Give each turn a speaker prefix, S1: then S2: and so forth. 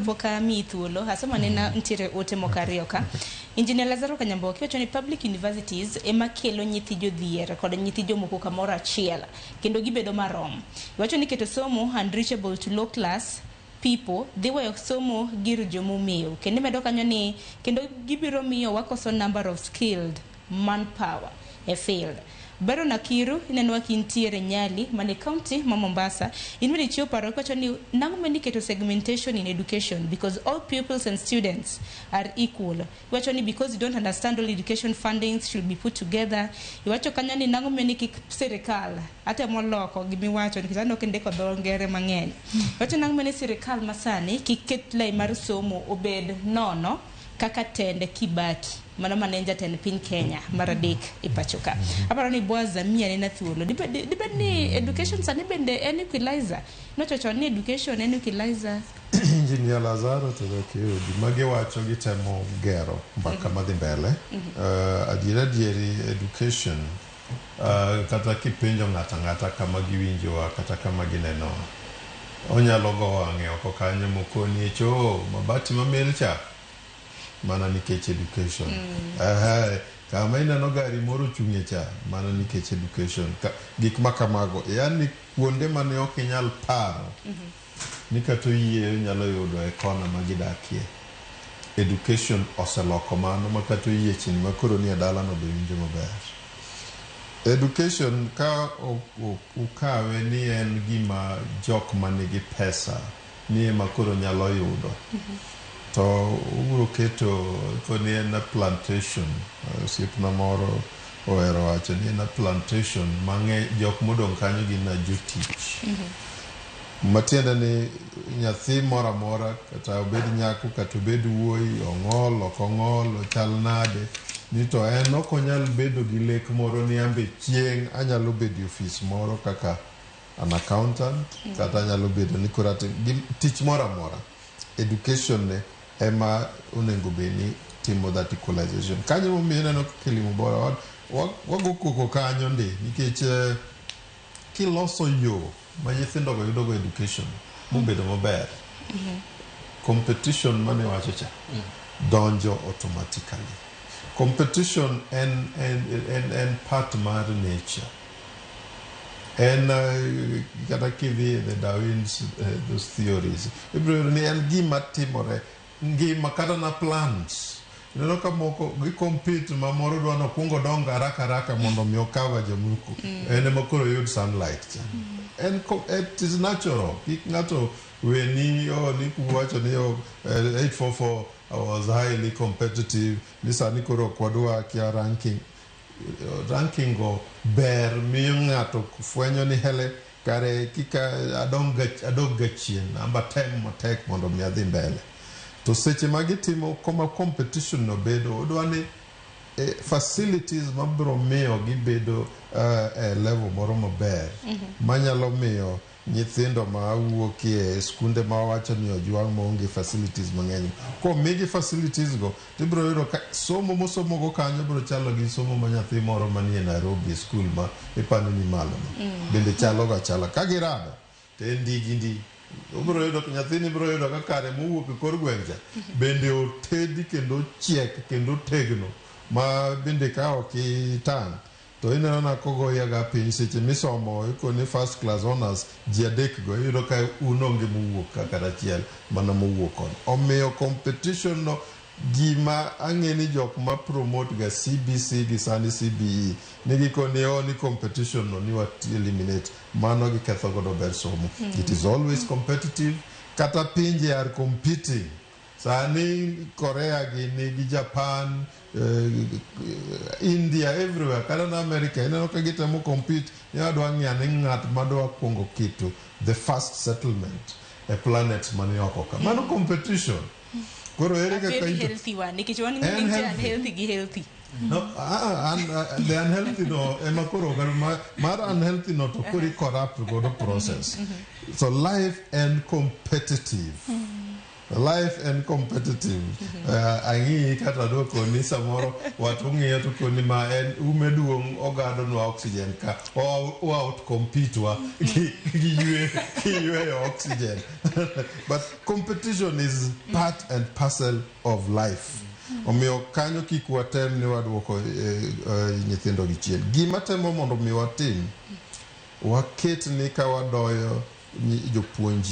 S1: voka mi thuolo asema nena ntire ote mokario ka Engineer Lazaro Kanyamboki wacho ni public universities ema kelo nyithi jodhier kod nyithi jomoko kamoro achiel kendo gibedo marom. Wacho ni keto somo unreachable to low class people they were somo gir jomumiyo kendo medo kanyo ni kendo gibiro miyo wakoso number of skilled manpower e field. Baro Nakiru inenwa kintiere Nyali mane county ma Mombasa inwini chio paro kwacho ni nangumeni keto segmentation in education because all pupils and students are equal. Wacho ni because you don't understand all education fundings should be put together. Wacho kanya ni nangumeni kik serikal ate moloko gimi wacho ni kitano kende ko dongere mang'eny. Wacho nangumeni serikal masani kiket lai mar somo obed nono kaka tende Kibaki mana manenja ten pin Kenya maradek ipachoka aparo ni Bwaza mia nena thuolo dibed ni education sani bende en equalizer no chocho ni education en equalizer.
S2: Engineer Lazaro to the kiudi mage wacho gitemo gero mbaka madhi mbele adieri education kata kipenjo ngata kama giwinjo kata kama gineno onyalo go wang'e oko kanyo mokoni echo mabati mamelcha mana nikech education. Kama inano gari moro chung'e cha mana nikech education. Gik makamago yani kuonde mane ok inyal paro ni kato yie nyalo yudo e kona magidakie. Education oseloko mano makato yie chini makoro ni adala no bewinjo maber. Education ka ukawe ni en gima jok manigi pesa ni makoro nyalo yudo. To ugro keto koni en plantation siepna moro oero wacho ni en plantation mange jok modong kanyo gin na jotich. Matiende ni nyathi mora mora kata obed nyako kata obed wuoyi ong'ol ok ong'ol ochal nade ni to en ok onyal bedo gi lek moro ni ambe chieng' anyalo bedo office moro kaka an accountant kata anyalo bedo ni kurate tich mora mora. Education ne ema unengo beni timo that equalization. Kanyo mumina no kilimo bora wago koko kanyo ndi nikech kiloso yo ma nyithindo go yudo go education mubedo maber. Competition mane wacho cha donjo automatically. Competition and part mar nature. And kata kivi the Darwin's those theories. Ni en gima timore ngima kata na plants. Neno ka moko gi compete ma moro dwano kungo donga raka mondo mi okawa jamuko. En makoro yud sunlight. And it is natural. Kik ngato weni ni kuwacho ni 844 was highly competitive. Nisani koro kwadwa kia ranking go ber miyo ngato kufwenyo ni hele kare kika adonga chien amba tem motek mondo mi adhi mbele. To seche magitimo koma competition no bedo odwani facilities mabro miyo gibedo level moro maber manyalo miyo nyithindo ma wuokie skunde ma wacho ni ojwang' maonge facilities mang'eny ko migi facilities go tibro yiro somo mosomo go kanyo bro chalo gi somo ma nyathi moro manie Nairobi school ma ipani ni malo bende chalo ga chala kagirado te ndi ubro yudo nyathini bro yudo ka kare mowuok e kor gweng'cha bende otedi kendo chiek kendo tegno ma bende ka okitang' to ineno na kogo yaga piny seche misomo ikoni first class honors ji adek go yudo ka unonge mowuok kaka achiel mana mowuok kon omiyo competition no gima ang'eni jok ma promote ga CBC gi sani CBE nigi koni ni competition no ni wat eliminate mano gi ketho godo ber somo. It is always competitive kata pinje are competing. Sani Korea gi Japan India everywhere kata na America ineno ka gitemo compete ni adwa ng'iyane ng'at madwa kungo kitu the first settlement a planet mani oko ka mano competition. Koro ere ka
S1: healthy one nikichwani ngi unhealthy gi healthy.
S2: No, the unhealthy no, emakoro mar unhealthy no to kuri corrupt go the process. So life and competitive. life and competitive. Angi kata do koni samoro watu ng'iyo to koni ma en umeduong ogado no oxygen ka o out compete wa give oxygen. But competition is part and parcel of life. Omiyo kanyo kik watem ni waduoko nyithindo gi chien. Gima temo mondo mi watim waket ni ka wadoyo jopuonj